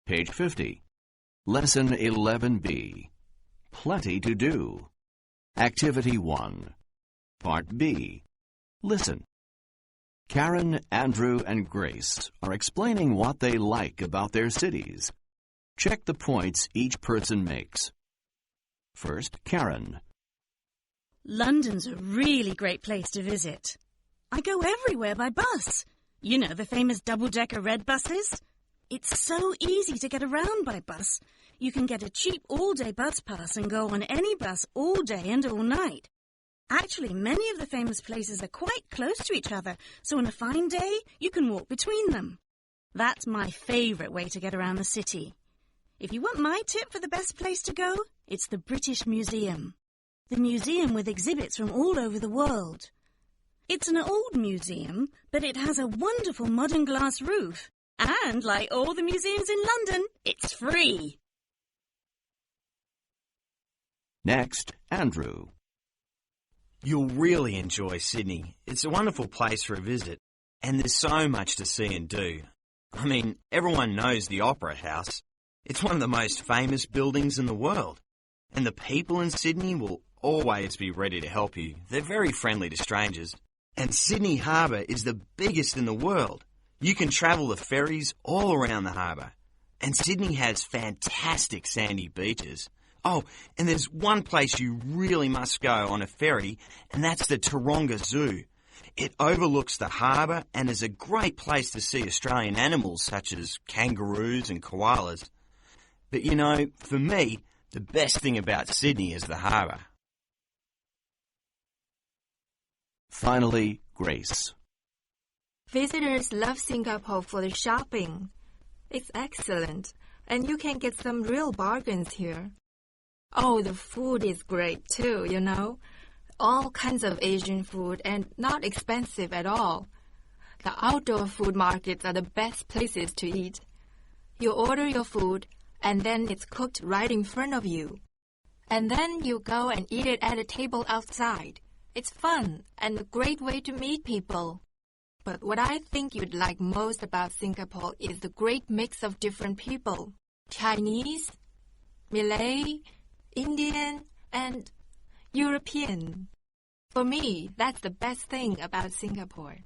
Page 50. Lesson 11B. Plenty to do. Activity 1. Part B. Listen. Karen, Andrew, and Grace are explaining what they like about their cities. Check the points each person makes. First, Karen. London's a really great place to visit. I go everywhere by bus. You know, the famous double-decker red buses? It's so easy to get around by bus. You can get a cheap all-day bus pass and go on any bus all day and all night. Actually, many of the famous places are quite close to each other, so on a fine day, you can walk between them. That's my favourite way to get around the city. If you want my tip for the best place to go, it's the British Museum. The museum with exhibits from all over the world. It's an old museum, but it has a wonderful modern glass roof. And like all the museums in London, it's free. Next, Andrew. You'll really enjoy Sydney. It's a wonderful place for a visit, and there's so much to see and do. I mean, everyone knows the Opera House. It's one of the most famous buildings in the world, and the people in Sydney will always be ready to help you. They're very friendly to strangers. And Sydney Harbour is the biggest in the world. You can travel the ferries all around the harbour. And Sydney has fantastic sandy beaches. Oh, and there's one place you really must go on a ferry, and that's the Taronga Zoo. It overlooks the harbour and is a great place to see Australian animals such as kangaroos and koalas. But you know, for me, the best thing about Sydney is the harbour. Finally, Grace. Visitors love Singapore for the shopping. It's excellent, and you can get some real bargains here. Oh, the food is great too, you know. All kinds of Asian food and not expensive at all. The outdoor food markets are the best places to eat. You order your food, and then it's cooked right in front of you. And then you go and eat it at a table outside. It's fun and a great way to meet people. But what I think you'd like most about Singapore is the great mix of different people. Chinese, Malay, Indian, and European. For me, that's the best thing about Singapore.